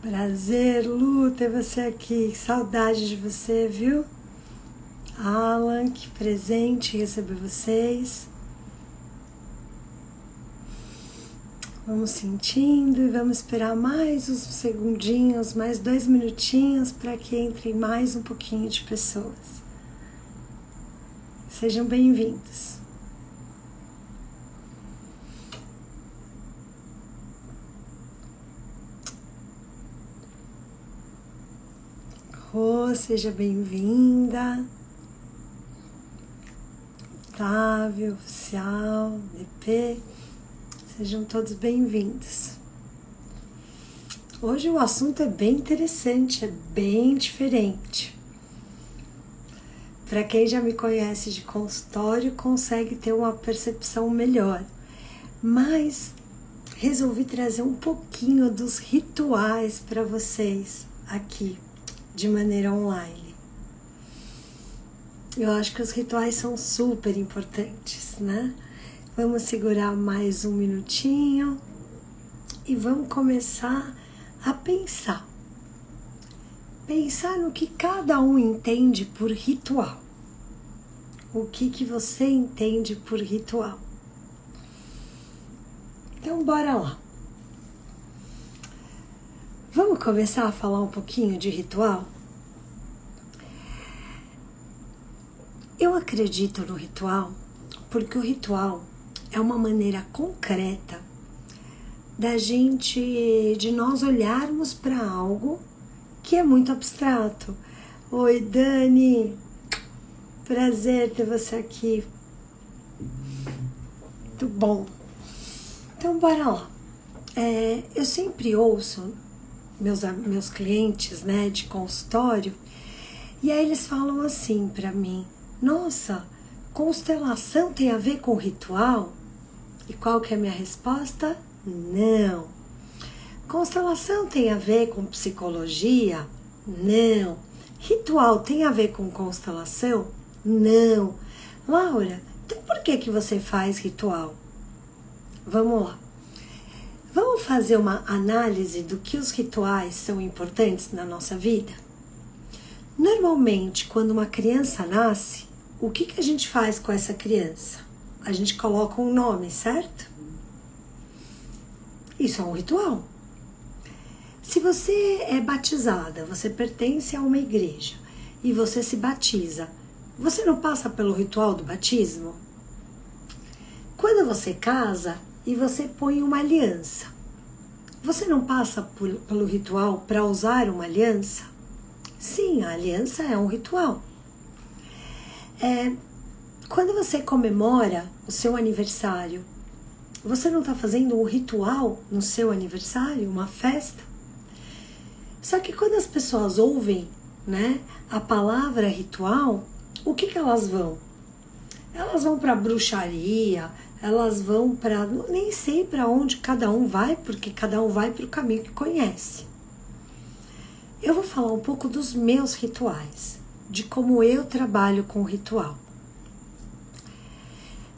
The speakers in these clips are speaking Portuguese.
Prazer, Lu, ter você aqui. Saudade de você, viu? Alan, que presente receber vocês. Vamos sentindo e vamos esperar mais uns segundinhos, mais 2 minutinhos para que entre mais um pouquinho de pessoas. Sejam bem-vindos. Rô, seja bem-vinda. Otávio, Oficial, DP, sejam todos bem-vindos. Hoje o assunto é bem interessante, é bem diferente. Para quem já me conhece de consultório, consegue ter uma percepção melhor. Mas resolvi trazer um pouquinho dos rituais para vocês aqui, de maneira online. Eu acho que os rituais são super importantes, né? Vamos segurar mais um minutinho e vamos começar a pensar. Pensar no que cada um entende por ritual. O que você entende por ritual? Então, bora lá. Vamos começar a falar um pouquinho de ritual? Eu acredito no ritual porque o ritual é uma maneira concreta de nós olharmos para algo que é muito abstrato. Oi, Dani! Prazer ter você aqui. Muito bom. Então, bora lá. Eu sempre ouço meus clientes, né, de consultório, e aí eles falam assim para mim: nossa, constelação tem a ver com ritual? E qual que é a minha resposta? Não. Constelação tem a ver com psicologia? Não. Ritual tem a ver com constelação? Não. Laura, então por que você faz ritual? Vamos lá. Vamos fazer uma análise do que os rituais são importantes na nossa vida? Normalmente, quando uma criança nasce, o que a gente faz com essa criança? A gente coloca um nome, certo? Isso é um ritual. Se você é batizada, você pertence a uma igreja e você se batiza, você não passa pelo ritual do batismo? Quando você casa e você põe uma aliança, você não passa pelo ritual para usar uma aliança? Sim, a aliança é um ritual. Quando você comemora o seu aniversário, você não está fazendo um ritual no seu aniversário, uma festa? Só que quando as pessoas ouvem, né, a palavra ritual, o que elas vão? Elas vão para bruxaria, elas vão para... nem sei para onde cada um vai, porque cada um vai para o caminho que conhece. Eu vou falar um pouco dos meus rituais, de como eu trabalho com ritual.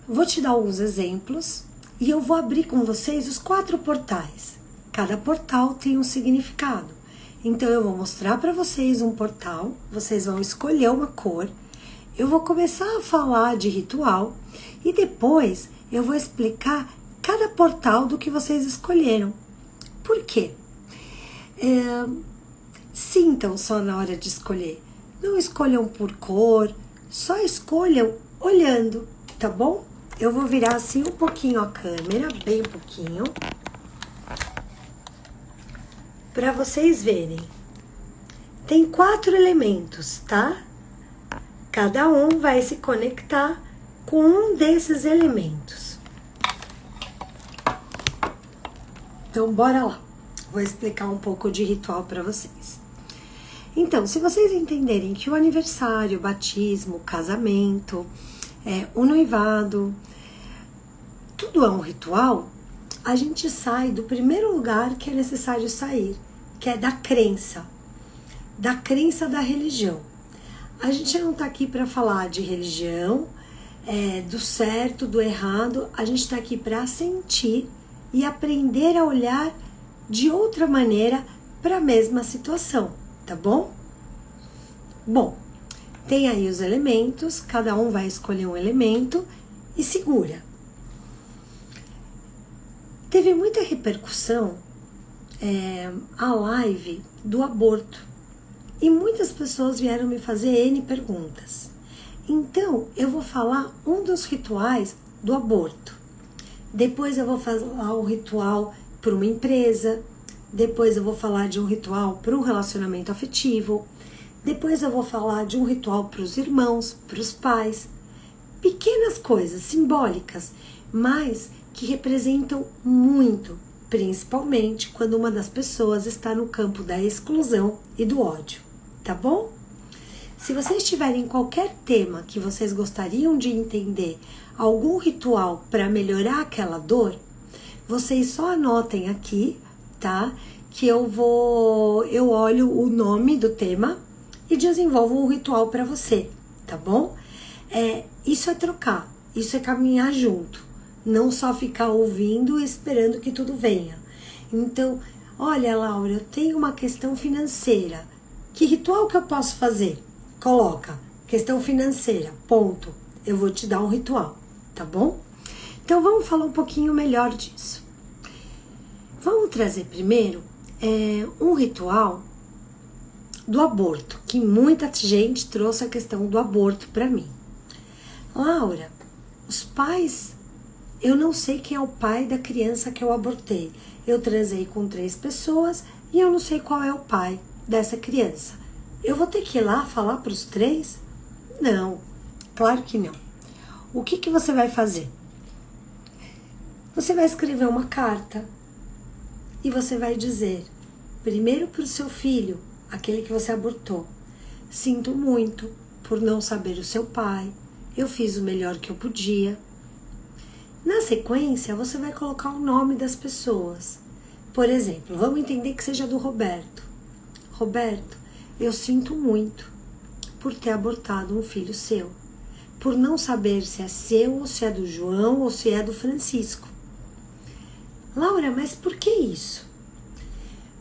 Vou te dar alguns exemplos e eu vou abrir com vocês os 4 portais. Cada portal tem um significado. Então eu vou mostrar para vocês um portal, vocês vão escolher uma cor, eu vou começar a falar de ritual e depois eu vou explicar cada portal do que vocês escolheram. Por quê? Sintam só na hora de escolher. Não escolham por cor, só escolham olhando, tá bom? Eu vou virar assim um pouquinho a câmera, bem pouquinho, para vocês verem. Tem 4 elementos, tá? Cada um vai se conectar com um desses elementos. Então, bora lá. Vou explicar um pouco de ritual para vocês. Então, se vocês entenderem que o aniversário, o batismo, o casamento, o noivado, tudo é um ritual, a gente sai do primeiro lugar que é necessário sair, que é da crença da religião. A gente não está aqui para falar de religião, do certo, do errado, a gente está aqui para sentir e aprender a olhar de outra maneira para a mesma situação, tá bom? Bom, tem aí os elementos, cada um vai escolher um elemento e segura. Teve muita repercussão a live do aborto e muitas pessoas vieram me fazer N perguntas. Então, eu vou falar um dos rituais do aborto. Depois eu vou falar um ritual para uma empresa. Depois eu vou falar de um ritual para um relacionamento afetivo. Depois eu vou falar de um ritual para os irmãos, para os pais. Pequenas coisas simbólicas, mas que representam muito, principalmente quando uma das pessoas está no campo da exclusão e do ódio, tá bom? Se vocês tiverem qualquer tema que vocês gostariam de entender, algum ritual para melhorar aquela dor, vocês só anotem aqui, tá? Que eu olho o nome do tema e desenvolvo um ritual para você, tá bom? Isso é trocar, isso é caminhar junto, não só ficar ouvindo e esperando que tudo venha. Então, olha, Laura, eu tenho uma questão financeira, que ritual que eu posso fazer? Coloca, questão financeira, ponto. Eu vou te dar um ritual, tá bom? Então, vamos falar um pouquinho melhor disso. Vamos trazer primeiro um ritual do aborto, que muita gente trouxe a questão do aborto para mim. Laura, os pais, eu não sei quem é o pai da criança que eu abortei. Eu transei com 3 pessoas e eu não sei qual é o pai dessa criança. Eu vou ter que ir lá falar para os 3? Não, claro que não. O que você vai fazer? Você vai escrever uma carta e você vai dizer, primeiro para o seu filho, aquele que você abortou: sinto muito por não saber o seu pai, eu fiz o melhor que eu podia. Na sequência, você vai colocar o nome das pessoas. Por exemplo, vamos entender que seja do Roberto. Roberto, eu sinto muito por ter abortado um filho seu, por não saber se é seu, ou se é do João, ou se é do Francisco. Laura, mas por que isso?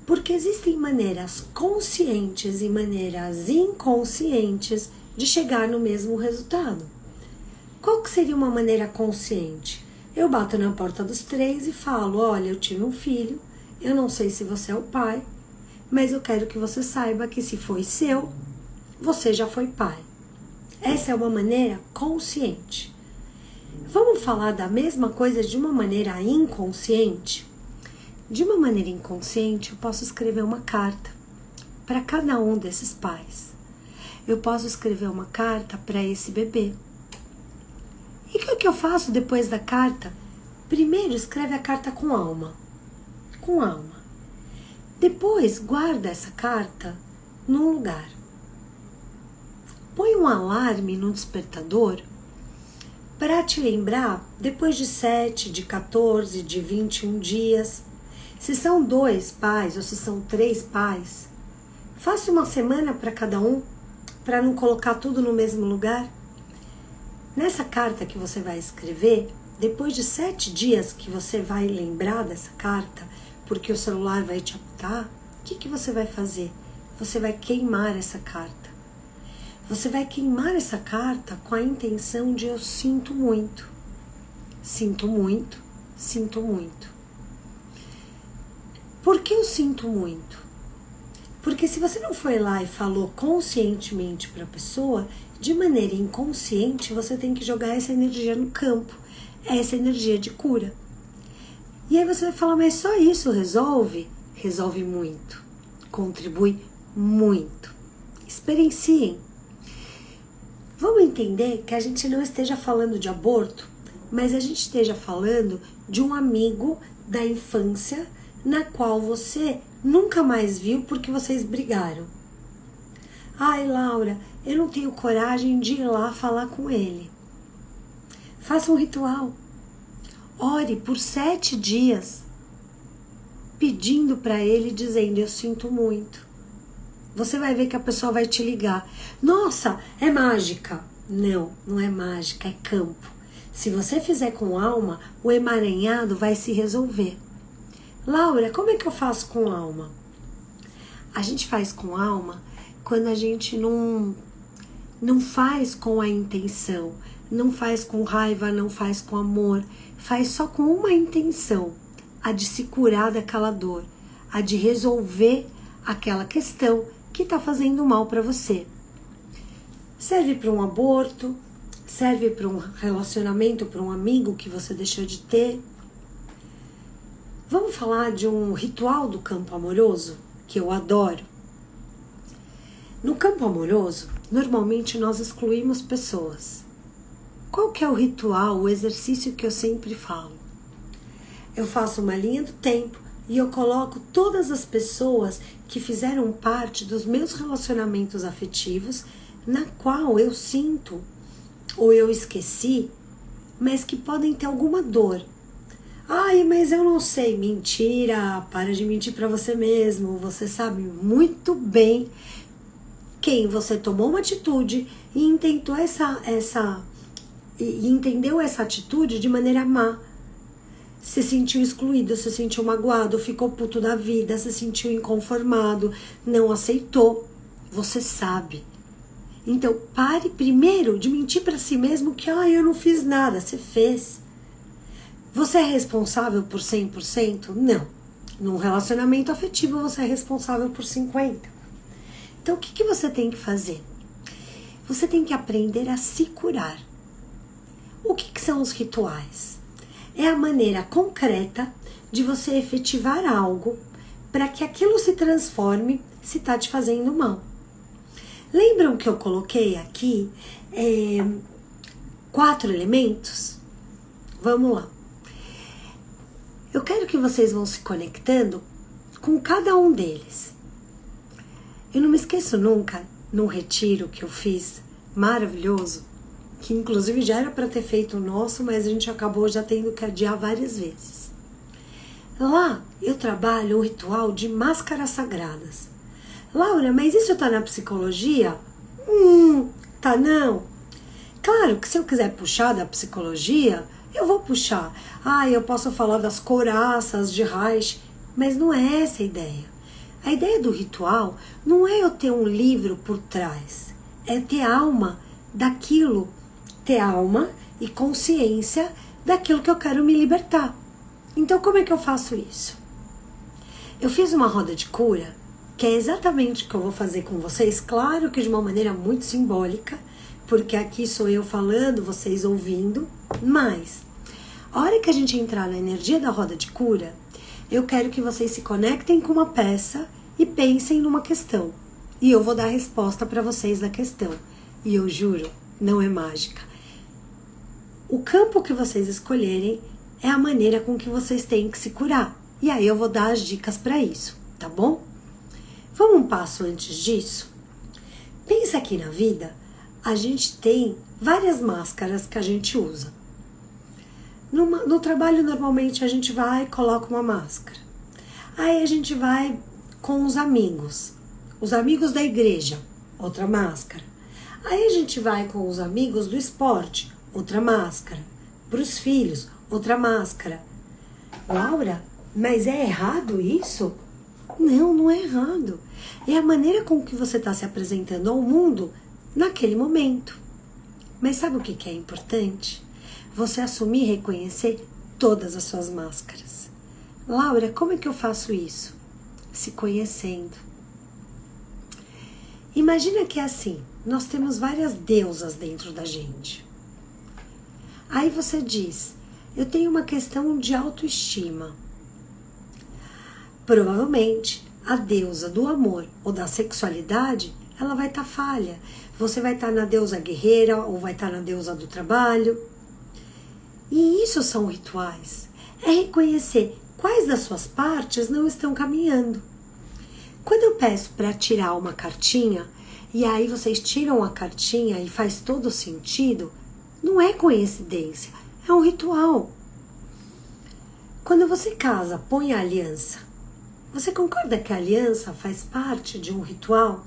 Porque existem maneiras conscientes e maneiras inconscientes de chegar no mesmo resultado. Qual que seria uma maneira consciente? Eu bato na porta dos 3 e falo, olha, eu tive um filho, eu não sei se você é o pai, mas eu quero que você saiba que se foi seu, você já foi pai. Essa é uma maneira consciente. Vamos falar da mesma coisa de uma maneira inconsciente? De uma maneira inconsciente, eu posso escrever uma carta para cada um desses pais. Eu posso escrever uma carta para esse bebê. E o que eu faço depois da carta? Primeiro, escreve a carta com alma. Com alma. Depois, guarda essa carta num lugar. Põe um alarme no despertador para te lembrar depois de 7, de 14, de 21 dias. Se são 2 pais ou se são 3 pais, faça uma semana para cada um, para não colocar tudo no mesmo lugar. Nessa carta que você vai escrever, depois de 7 dias que você vai lembrar dessa carta, porque o celular vai te apitar, o que você vai fazer? Você vai queimar essa carta. Você vai queimar essa carta com a intenção de eu sinto muito. Sinto muito, sinto muito. Por que eu sinto muito? Porque se você não foi lá e falou conscientemente para a pessoa, de maneira inconsciente você tem que jogar essa energia no campo, essa energia de cura. E aí você vai falar, mas só isso resolve? Resolve muito, contribui muito. Experienciem. Vamos entender que a gente não esteja falando de aborto, mas a gente esteja falando de um amigo da infância na qual você nunca mais viu porque vocês brigaram. Ai, Laura, eu não tenho coragem de ir lá falar com ele. Faça um ritual. Ore por 7 dias, pedindo para ele, dizendo, eu sinto muito. Você vai ver que a pessoa vai te ligar. Nossa, é mágica. Não, não é mágica, é campo. Se você fizer com alma, o emaranhado vai se resolver. Laura, como é que eu faço com alma? A gente faz com alma quando a gente não faz com a intenção, não faz com raiva, não faz com amor, faz só com uma intenção, a de se curar daquela dor, a de resolver aquela questão que está fazendo mal para você. Serve para um aborto, serve para um relacionamento, para um amigo que você deixou de ter. Vamos falar de um ritual do campo amoroso que eu adoro. No campo amoroso, normalmente nós excluímos pessoas. Qual que é o ritual, o exercício que eu sempre falo? Eu faço uma linha do tempo e eu coloco todas as pessoas que fizeram parte dos meus relacionamentos afetivos, na qual eu sinto ou eu esqueci, mas que podem ter alguma dor. Ai, mas eu não sei. Mentira, para de mentir para você mesmo. Você sabe muito bem quem você tomou uma atitude e intentou e entendeu essa atitude de maneira má. Se sentiu excluído, se sentiu magoado, ficou puto da vida, se sentiu inconformado, não aceitou. Você sabe. Então, pare primeiro de mentir para si mesmo que eu não fiz nada. Você fez. Você é responsável por 100%? Não. Num relacionamento afetivo, você é responsável por 50%. Então, o que você tem que fazer? Você tem que aprender a se curar. O que são os rituais? É a maneira concreta de você efetivar algo para que aquilo se transforme se está te fazendo mal. Lembram que eu coloquei aqui 4 elementos? Vamos lá. Eu quero que vocês vão se conectando com cada um deles. Eu não me esqueço nunca, num retiro que eu fiz, maravilhoso, que inclusive já era para ter feito o nosso, mas a gente acabou já tendo que adiar várias vezes. Lá eu trabalho um ritual de máscaras sagradas. Laura, mas isso tá na psicologia? Tá não. Claro que se eu quiser puxar da psicologia, eu vou puxar. Eu posso falar das couraças de Reich, mas não é essa a ideia. A ideia do ritual não é eu ter um livro por trás, é ter alma daquilo, ter alma e consciência daquilo que eu quero me libertar. Então, como é que eu faço isso? Eu fiz uma roda de cura, que é exatamente o que eu vou fazer com vocês, claro que de uma maneira muito simbólica, porque aqui sou eu falando, vocês ouvindo, mas a hora que a gente entrar na energia da roda de cura, eu quero que vocês se conectem com uma peça e pensem numa questão. E eu vou dar a resposta para vocês da questão. E eu juro, não é mágica. O campo que vocês escolherem é a maneira com que vocês têm que se curar. E aí eu vou dar as dicas para isso, tá bom? Vamos um passo antes disso? Pensa que na vida a gente tem várias máscaras que a gente usa. No trabalho, normalmente, a gente vai e coloca uma máscara. Aí a gente vai com os amigos da igreja, outra máscara. Aí a gente vai com os amigos do esporte, outra máscara. Para os filhos, outra máscara. Laura, mas é errado isso? Não, não é errado. É a maneira com que você está se apresentando ao mundo naquele momento. Mas sabe o que é importante? Você assumir e reconhecer todas as suas máscaras. Laura, como é que eu faço isso? Se conhecendo. Imagina que é assim, nós temos várias deusas dentro da gente. Aí você diz, eu tenho uma questão de autoestima. Provavelmente, a deusa do amor ou da sexualidade, ela vai estar falha. Você vai estar na deusa guerreira ou vai estar na deusa do trabalho. E isso são rituais. É reconhecer quais das suas partes não estão caminhando. Quando eu peço para tirar uma cartinha, e aí vocês tiram a cartinha e faz todo sentido, não é coincidência, é um ritual. Quando você casa, põe a aliança. Você concorda que a aliança faz parte de um ritual?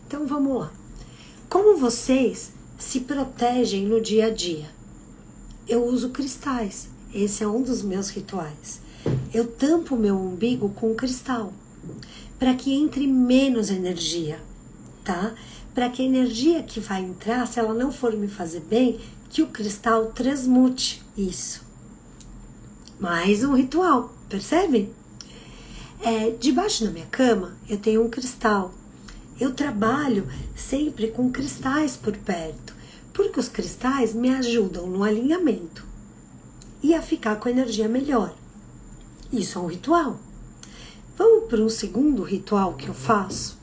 Então vamos lá. Como vocês se protegem no dia a dia? Eu uso cristais. Esse é um dos meus rituais. Eu tampo meu umbigo com cristal. para que entre menos energia, tá? Para que a energia que vai entrar, se ela não for me fazer bem, que o cristal transmute isso. Mais um ritual, percebe? Debaixo da minha cama eu tenho um cristal. Eu trabalho sempre com cristais por perto, porque os cristais me ajudam no alinhamento e a ficar com a energia melhor. Isso é um ritual. Vamos para um segundo ritual que eu faço?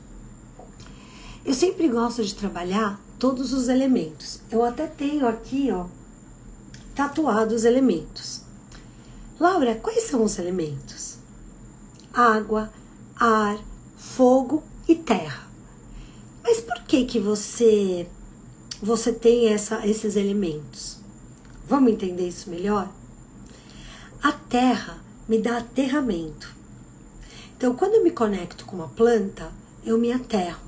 Eu sempre gosto de trabalhar todos os elementos. Eu até tenho aqui, ó, tatuado os elementos. Laura, quais são os elementos? Água, ar, fogo e terra. Mas por que você tem esses elementos? Vamos entender isso melhor? A terra me dá aterramento. Então, quando eu me conecto com uma planta, eu me aterro.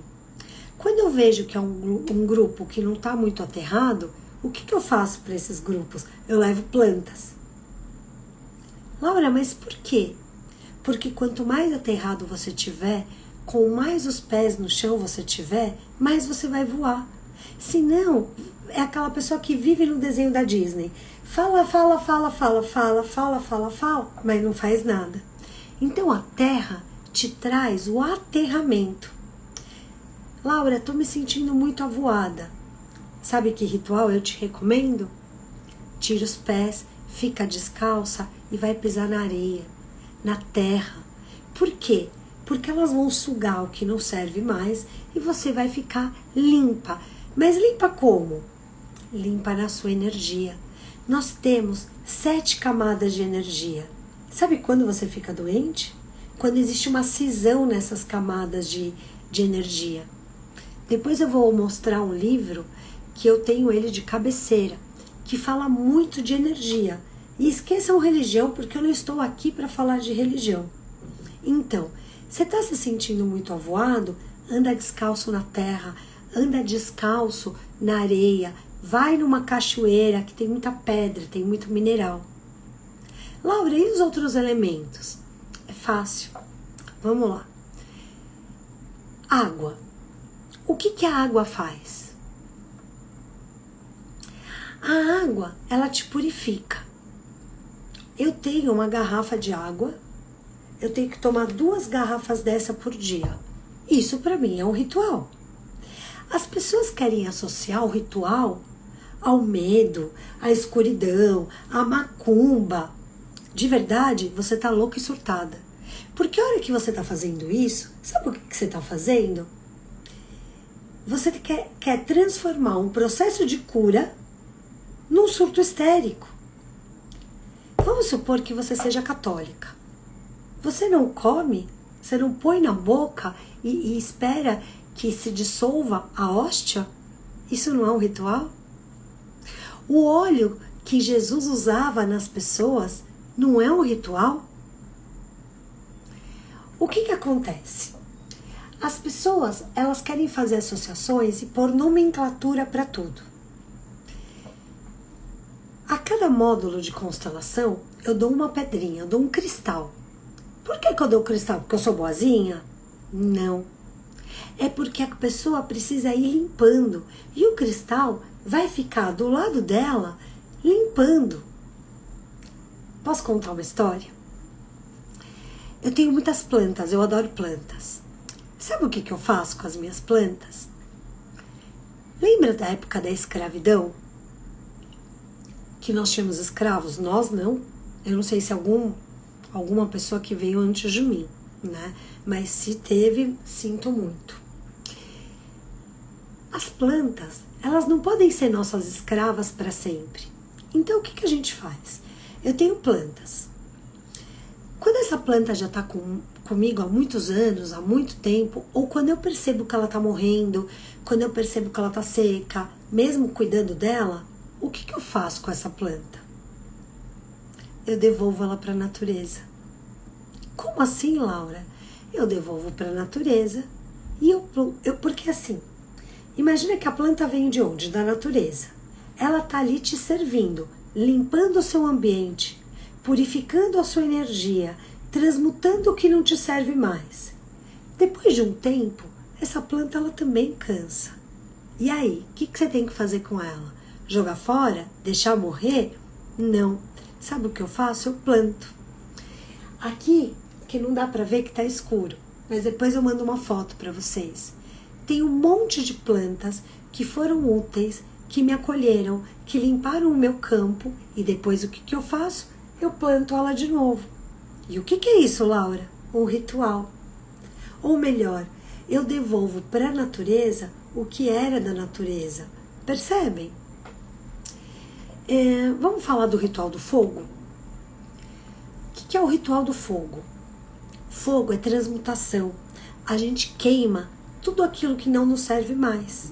Quando eu vejo que é um grupo que não está muito aterrado, o que eu faço para esses grupos? Eu levo plantas. Laura, mas por quê? Porque quanto mais aterrado você tiver, com mais os pés no chão você tiver, mais você vai voar. Senão, é aquela pessoa que vive no desenho da Disney. Fala, mas não faz nada. Então a terra te traz o aterramento. Laura, estou me sentindo muito avoada. Sabe que ritual eu te recomendo? Tira os pés, fica descalça e vai pisar na areia, na terra. Por quê? Porque elas vão sugar o que não serve mais e você vai ficar limpa. Mas limpa como? Limpa na sua energia. Nós temos 7 camadas de energia. Sabe quando você fica doente? Quando existe uma cisão nessas camadas de energia. Depois eu vou mostrar um livro que eu tenho ele de cabeceira, que fala muito de energia. E esqueçam religião, porque eu não estou aqui para falar de religião. Então, você está se sentindo muito avoado? Anda descalço na terra, anda descalço na areia, vai numa cachoeira que tem muita pedra, tem muito mineral. Laura, e os outros elementos? É fácil. Vamos lá. Água. O que a água faz? A água, ela te purifica. Eu tenho uma garrafa de água, eu tenho que tomar 2 garrafas dessa por dia. Isso para mim é um ritual. As pessoas querem associar o ritual ao medo, à escuridão, à macumba. De verdade, você tá louca e surtada. Porque a hora que você tá fazendo isso, sabe o que você tá fazendo? Você quer transformar um processo de cura num surto histérico. Vamos supor que você seja católica. Você não come, você não põe na boca e espera que se dissolva a hóstia? Isso não é um ritual? O óleo que Jesus usava nas pessoas não é um ritual? O que acontece? As pessoas, elas querem fazer associações e pôr nomenclatura para tudo. A cada módulo de constelação, eu dou uma pedrinha, eu dou um cristal. Por que eu dou cristal? Porque eu sou boazinha? Não. É porque a pessoa precisa ir limpando. E o cristal vai ficar do lado dela, limpando. Posso contar uma história? Eu tenho muitas plantas, eu adoro plantas. Sabe o que eu faço com as minhas plantas? Lembra da época da escravidão? Que nós tínhamos escravos? Nós não. Eu não sei se alguma pessoa que veio antes de mim, né? Mas se teve, sinto muito. As plantas, elas não podem ser nossas escravas para sempre. Então o que a gente faz? Eu tenho plantas. Quando essa planta já está comigo há muitos anos, há muito tempo, ou quando eu percebo que ela está morrendo, quando eu percebo que ela está seca, mesmo cuidando dela, o que eu faço com essa planta? Eu devolvo ela para a natureza. Como assim, Laura? Eu devolvo para a natureza. Porque assim, imagina que a planta vem de onde? Da natureza. Ela está ali te servindo, limpando o seu ambiente, purificando a sua energia, transmutando o que não te serve mais. Depois de um tempo, essa planta ela também cansa. E aí, o que você tem que fazer com ela? Jogar fora? Deixar morrer? Não. Sabe o que eu faço? Eu planto. Aqui, que não dá pra ver que tá escuro, mas depois eu mando uma foto pra vocês. Tem um monte de plantas que foram úteis, que me acolheram, que limparam o meu campo e depois o que eu faço? Eu planto ela de novo. E o que é isso, Laura? Um ritual. Ou melhor, eu devolvo para a natureza o que era da natureza. Percebem? Vamos falar do ritual do fogo? O que é o ritual do fogo? Fogo é transmutação. A gente queima tudo aquilo que não nos serve mais.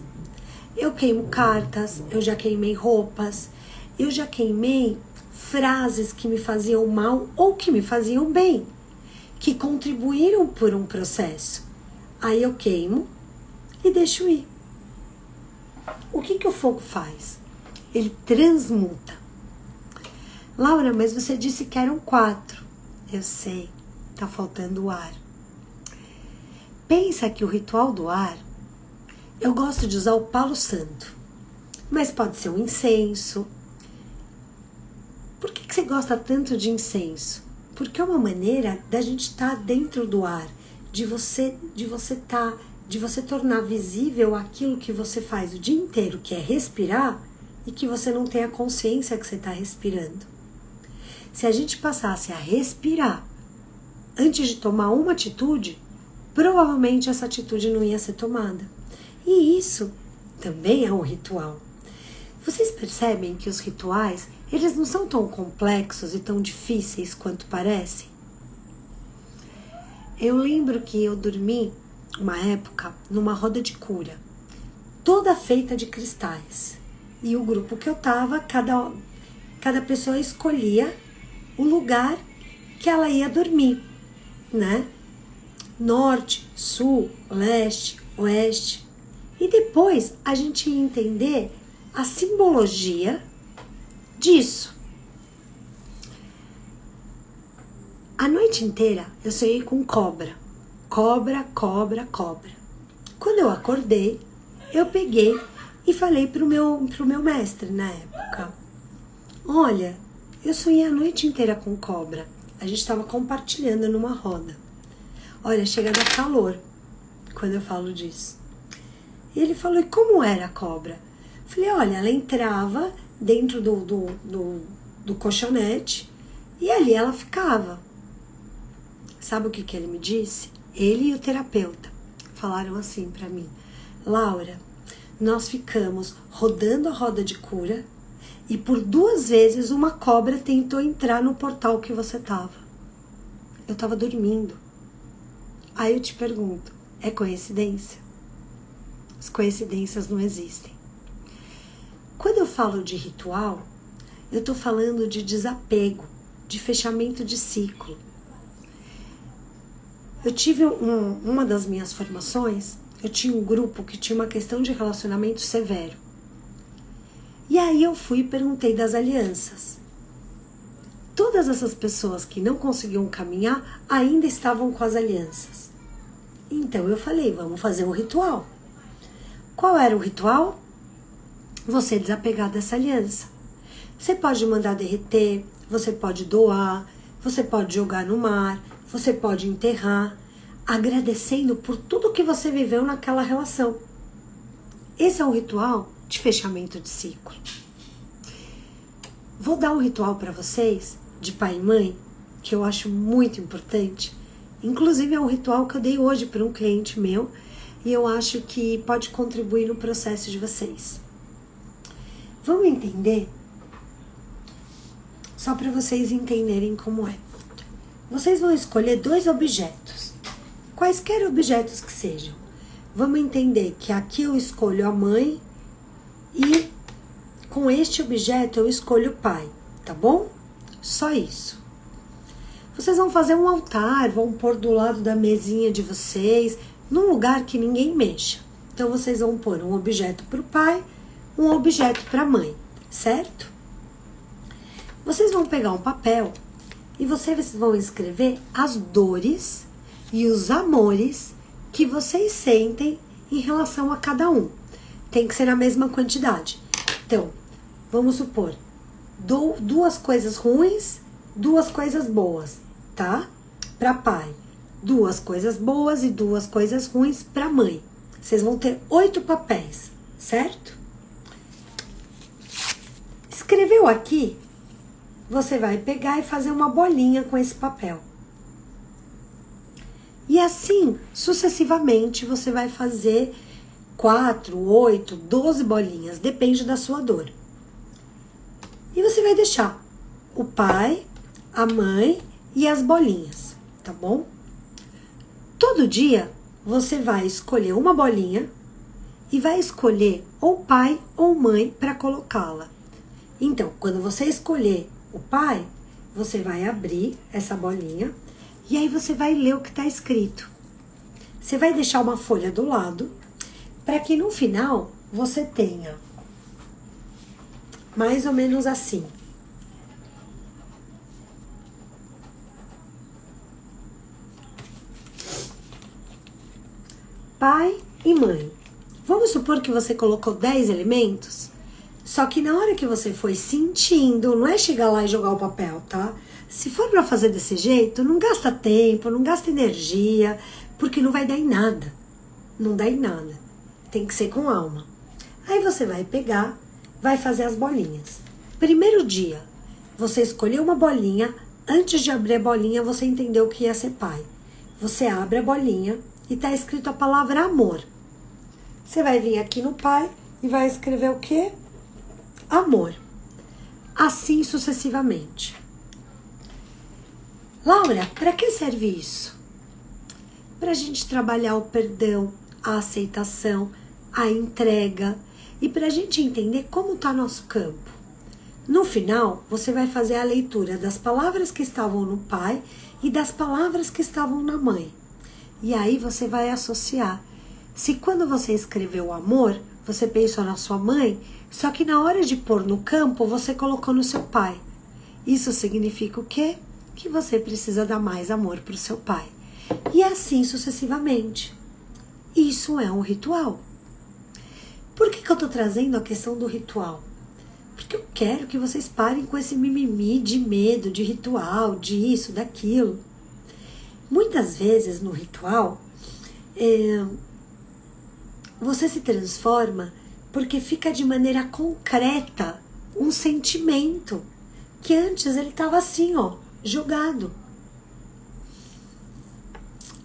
Eu queimo cartas, eu já queimei roupas, eu já queimei frases que me faziam mal ou que me faziam bem, que contribuíram por um processo. Aí eu queimo e deixo ir. O que o fogo faz? Ele transmuta. Laura, mas você disse que eram 4. Eu sei, tá faltando o ar. Pensa que o ritual do ar, eu gosto de usar o palo santo, mas pode ser um incenso. Por que você gosta tanto de incenso? Porque é uma maneira da gente estar dentro do ar, de você tornar visível aquilo que você faz o dia inteiro, que é respirar, e que você não tem a consciência que você está respirando. Se a gente passasse a respirar antes de tomar uma atitude, provavelmente essa atitude não ia ser tomada. E isso também é um ritual. Vocês percebem que os rituais, eles não são tão complexos e tão difíceis quanto parecem? Eu lembro que eu dormi, uma época, numa roda de cura, toda feita de cristais. E o grupo que eu tava, cada pessoa escolhia o lugar que ela ia dormir, né? Norte, sul, leste, oeste. E depois a gente ia entender a simbologia disso. A noite inteira eu sonhei com cobra. Cobra, cobra, cobra. Quando eu acordei, eu peguei e falei pro meu mestre na época: olha, eu sonhei a noite inteira com cobra. A gente estava compartilhando numa roda. Olha, chega a dar calor quando eu falo disso. E ele falou: e como era a cobra? Falei: olha, ela entrava dentro do colchonete e ali ela ficava. Sabe o que ele me disse? Ele e o terapeuta falaram assim pra mim: Laura, nós ficamos rodando a roda de cura e por 2 vezes uma cobra tentou entrar no portal que você tava. Eu tava dormindo. Aí eu te pergunto, é coincidência? As coincidências não existem. Quando eu falo de ritual, eu tô falando de desapego, de fechamento de ciclo. Eu tive uma das minhas formações, eu tinha um grupo que tinha uma questão de relacionamento severo. E aí eu fui e perguntei das alianças. Todas essas pessoas que não conseguiam caminhar ainda estavam com as alianças. Então eu falei: vamos fazer um ritual. Qual era o ritual? Você desapegar dessa aliança. Você pode mandar derreter, você pode doar, você pode jogar no mar, você pode enterrar, agradecendo por tudo que você viveu naquela relação. Esse é um ritual de fechamento de ciclo. Vou dar um ritual para vocês de pai e mãe, que eu acho muito importante. Inclusive é um ritual que eu dei hoje para um cliente meu e eu acho que pode contribuir no processo de vocês. Vamos entender? Só para vocês entenderem como é. Vocês vão escolher 2 objetos, quaisquer objetos que sejam. Vamos entender que aqui eu escolho a mãe e com este objeto eu escolho o pai, tá bom? Só isso. Vocês vão fazer um altar, vão pôr do lado da mesinha de vocês, num lugar que ninguém mexa. Então vocês vão pôr um objeto para o pai, um objeto para a mãe, certo? Vocês vão pegar um papel e vocês vão escrever as dores e os amores que vocês sentem em relação a cada um. Tem que ser na mesma quantidade. Então, vamos supor, dou 2 coisas ruins, 2 coisas boas, tá? Para pai. 2 coisas boas e 2 coisas ruins para mãe. Vocês vão ter 8 papéis, certo? Escreveu aqui, você vai pegar e fazer uma bolinha com esse papel. E assim, sucessivamente, você vai fazer 4, 8, 12 bolinhas, depende da sua dor. E você vai deixar o pai, a mãe e as bolinhas, tá bom? Todo dia, você vai escolher uma bolinha e vai escolher ou pai ou mãe para colocá-la. Então, quando você escolher o pai, você vai abrir essa bolinha e aí você vai ler o que está escrito. Você vai deixar uma folha do lado para que no final você tenha mais ou menos assim. Pai e mãe. Vamos supor que você colocou 10 elementos, só que na hora que você foi sentindo, não é chegar lá e jogar o papel, tá? Se for para fazer desse jeito, não gasta tempo, não gasta energia, porque não vai dar em nada. Não dá em nada. Tem que ser com alma. Aí você vai pegar, vai fazer as bolinhas. Primeiro dia, você escolheu uma bolinha, antes de abrir a bolinha, você entendeu que ia ser pai. Você abre a bolinha e tá escrito a palavra amor. Você vai vir aqui no pai e vai escrever o quê? Amor. Assim sucessivamente. Laura, para que serve isso? Para a gente trabalhar o perdão, a aceitação, a entrega e para a gente entender como está nosso campo. No final, você vai fazer a leitura das palavras que estavam no pai e das palavras que estavam na mãe. E aí você vai associar. Se quando você escreveu amor, você pensou na sua mãe, só que na hora de pôr no campo, você colocou no seu pai. Isso significa o quê? Que você precisa dar mais amor para o seu pai. E assim sucessivamente. Isso é um ritual. Por que eu estou trazendo a questão do ritual? Porque eu quero que vocês parem com esse mimimi de medo, de ritual, disso, daquilo. Muitas vezes no ritual, você se transforma porque fica de maneira concreta um sentimento que antes ele estava assim, ó, jogado.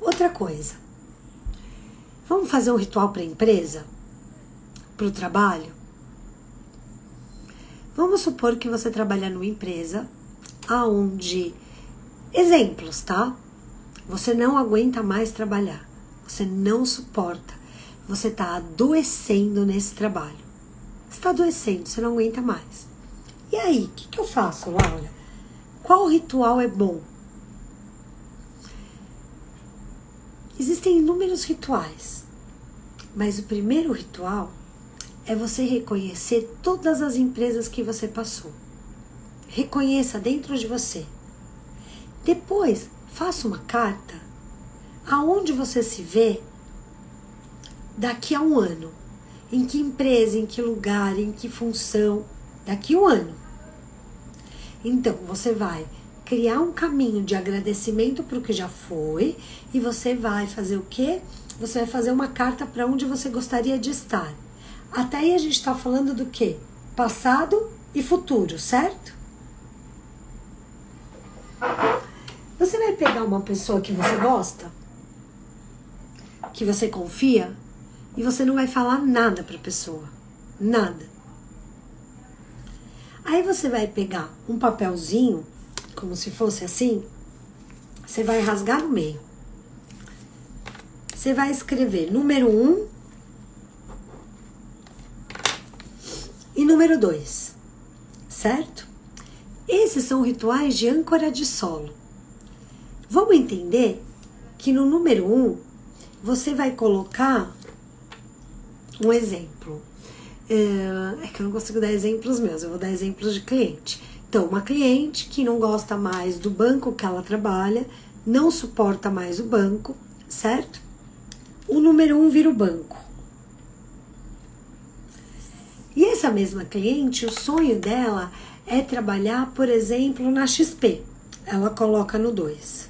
Outra coisa, vamos fazer um ritual para a empresa? Para o trabalho? Vamos supor que você trabalha numa empresa aonde, exemplos, tá? Você não aguenta mais trabalhar, você não suporta, você está adoecendo nesse trabalho. Você está adoecendo, você não aguenta mais. E aí, o que eu faço, Laura? Qual ritual é bom? Existem inúmeros rituais, mas o primeiro ritual é você reconhecer todas as empresas que você passou. Reconheça dentro de você. Depois, faça uma carta aonde você se vê daqui a um ano. Em que empresa, em que lugar, em que função, daqui a um ano. Então, você vai criar um caminho de agradecimento para o que já foi e você vai fazer o quê? Você vai fazer uma carta para onde você gostaria de estar. Até aí a gente está falando do quê? Passado e futuro, certo? Você vai pegar uma pessoa que você gosta, que você confia, e você não vai falar nada para a pessoa. Nada. Aí você vai pegar um papelzinho, como se fosse assim, você vai rasgar no meio. Você vai escrever número 1 e número 2, certo? Esses são rituais de âncora de solo. Vamos entender que no número 1, você vai colocar um exemplo. É que eu não consigo dar exemplos meus, eu vou dar exemplos de cliente. Então, uma cliente que não gosta mais do banco que ela trabalha, não suporta mais o banco, certo? o número 1 vira o banco. E essa mesma cliente, o sonho dela é trabalhar, por exemplo, na XP. Ela coloca no 2.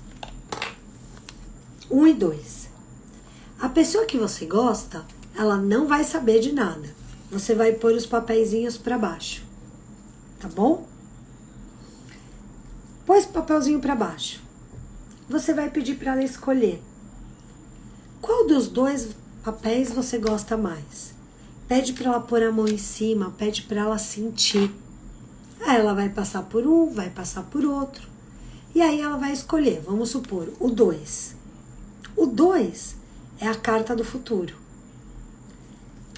1 e 2. A pessoa que você gosta, ela não vai saber de nada. Você vai pôr os papeizinhos para baixo. Tá bom? Pôs o papelzinho para baixo. Você vai pedir para ela escolher. Qual dos 2 papéis você gosta mais? Pede para ela pôr a mão em cima, pede para ela sentir. Aí ela vai passar por um, vai passar por outro. E aí ela vai escolher, vamos supor, o 2. O 2 é a carta do futuro.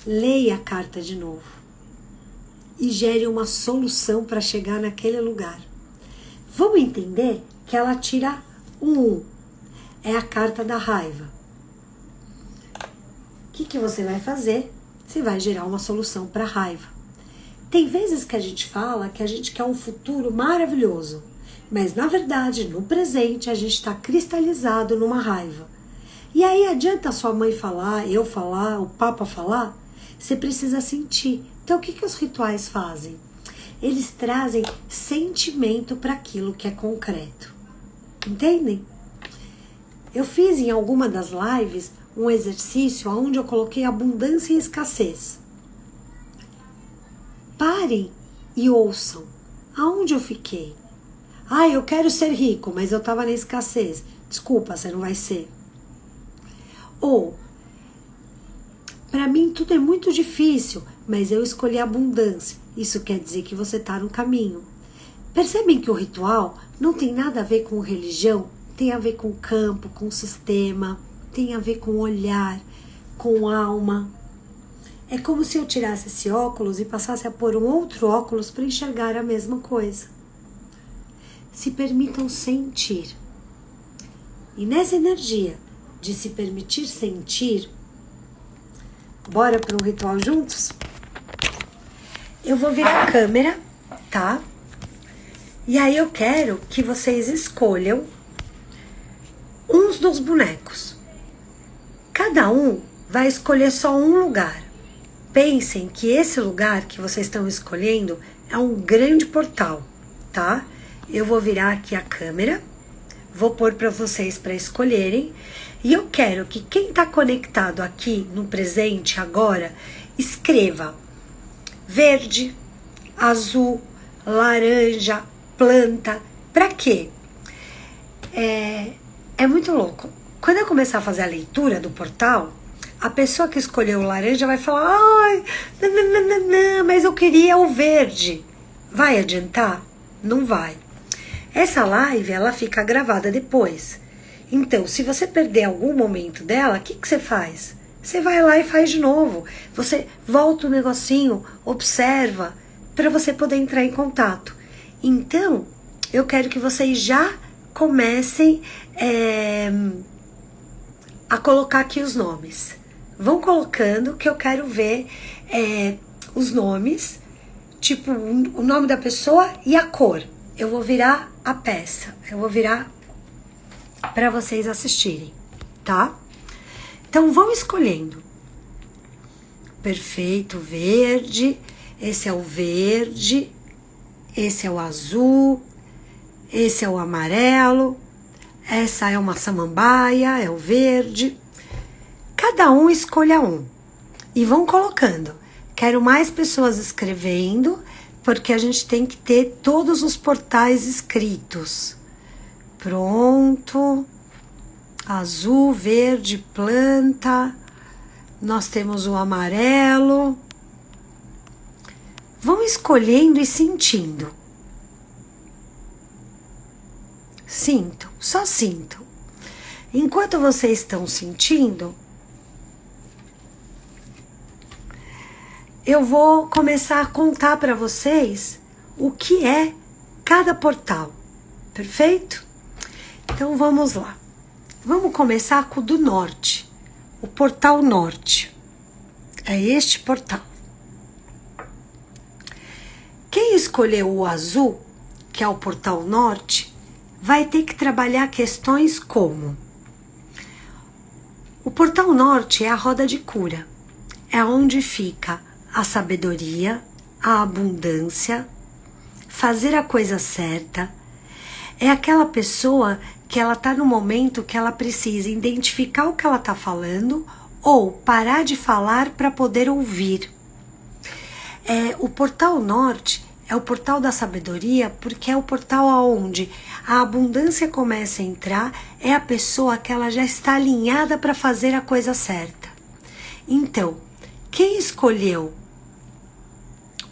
Leia a carta de novo. E gere uma solução para chegar naquele lugar. Vamos entender que ela tira um 1. É a carta da raiva. O que você vai fazer? Você vai gerar uma solução para a raiva. Tem vezes que a gente fala que a gente quer um futuro maravilhoso, mas na verdade, no presente, a gente está cristalizado numa raiva. E aí adianta a sua mãe falar, eu falar, o Papa falar? Você precisa sentir. Então o que os rituais fazem? Eles trazem sentimento para aquilo que é concreto. Entendem? Eu fiz em alguma das lives um exercício onde eu coloquei abundância e escassez. Parem e ouçam. Aonde eu fiquei? Ah, eu quero ser rico, mas eu estava na escassez. Desculpa, você não vai ser. Ou, para mim tudo é muito difícil, mas eu escolhi a abundância. Isso quer dizer que você está no caminho. Percebem que o ritual não tem nada a ver com religião? Tem a ver com campo, com sistema, tem a ver com olhar, com alma. É como se eu tirasse esse óculos e passasse a pôr um outro óculos para enxergar a mesma coisa. Se permitam sentir. E nessa energia de se permitir sentir, bora para um ritual juntos? Eu vou virar a câmera, tá? E aí eu quero que vocês escolham uns dos bonecos. Cada um vai escolher só um lugar. Pensem que esse lugar que vocês estão escolhendo é um grande portal, tá? Eu vou virar aqui a câmera, vou pôr para vocês para escolherem. E eu quero que quem está conectado aqui no presente agora, escreva verde, azul, laranja, planta. Para quê? É muito louco. Quando eu começar a fazer a leitura do portal, a pessoa que escolheu o laranja vai falar: ai, não, mas eu queria o verde. Vai adiantar? Não vai. Essa live, ela fica gravada depois. Então, se você perder algum momento dela, o que você faz? Você vai lá e faz de novo. Você volta o negocinho, observa, para você poder entrar em contato. Então, eu quero que vocês já comecem a colocar aqui os nomes. Vão colocando que eu quero ver os nomes, tipo o nome da pessoa e a cor. Eu vou virar a peça, eu vou virar para vocês assistirem, tá? Então vão escolhendo. Perfeito, verde, esse é o verde, esse é o azul, esse é o amarelo, essa é uma samambaia, é o verde. Cada um escolha um e vão colocando. Quero mais pessoas escrevendo, porque a gente tem que ter todos os portais escritos. Pronto. Azul, verde, planta. Nós temos o amarelo. Vão escolhendo e sentindo. Sinto, só sinto. Enquanto vocês estão sentindo, eu vou começar a contar para vocês o que é cada portal. Perfeito? Então vamos lá. Vamos começar com o do norte. O portal norte. É este portal. Quem escolheu o azul, que é o portal norte, vai ter que trabalhar questões como O portal norte é a roda de cura. É onde fica a sabedoria, a abundância, fazer a coisa certa. É aquela pessoa que ela está no momento que ela precisa identificar o que ela está falando ou parar de falar para poder ouvir. O portal norte é o portal da sabedoria, porque é o portal onde a abundância começa a entrar, é a pessoa que ela já está alinhada para fazer a coisa certa. Então, quem escolheu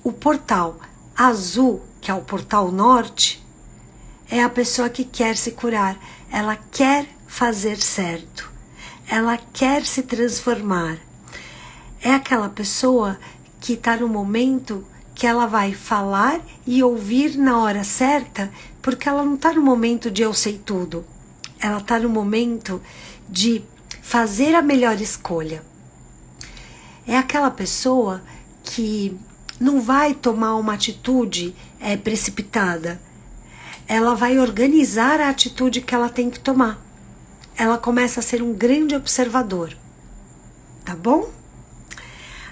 o portal azul, que é o portal norte, é a pessoa que quer se curar, ela quer fazer certo, ela quer se transformar. É aquela pessoa que está no momento que ela vai falar e ouvir na hora certa, porque ela não está no momento de eu sei tudo. Ela está no momento de fazer a melhor escolha. É aquela pessoa que não vai tomar uma atitude precipitada. Ela vai organizar a atitude que ela tem que tomar. Ela começa a ser um grande observador. Tá bom?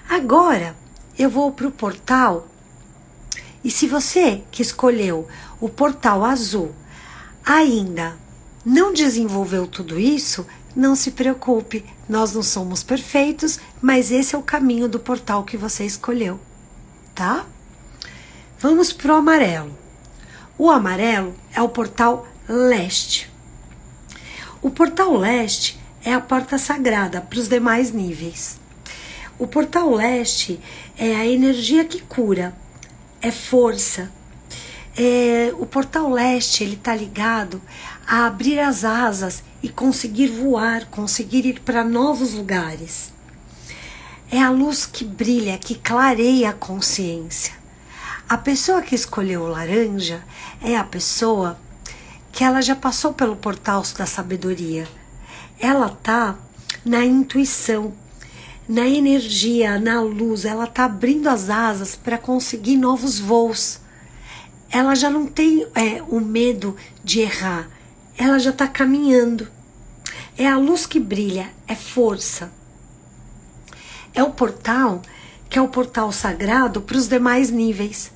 Agora eu vou para o portal. E se você que escolheu o portal azul ainda não desenvolveu tudo isso, não se preocupe, nós não somos perfeitos, mas esse é o caminho do portal que você escolheu, tá? Vamos pro amarelo. O amarelo é o portal leste. O portal leste é a porta sagrada para os demais níveis. O portal leste é a energia que cura, é força. O portal leste ele está ligado a abrir as asas e conseguir voar, conseguir ir para novos lugares. É a luz que brilha, que clareia a consciência. A pessoa que escolheu o laranja é a pessoa que ela já passou pelo portal da sabedoria. Ela está na intuição, na energia, na luz, ela está abrindo as asas para conseguir novos voos. Ela já não tem o medo de errar, ela já está caminhando. É a luz que brilha, é força. É o portal que é o portal sagrado para os demais níveis.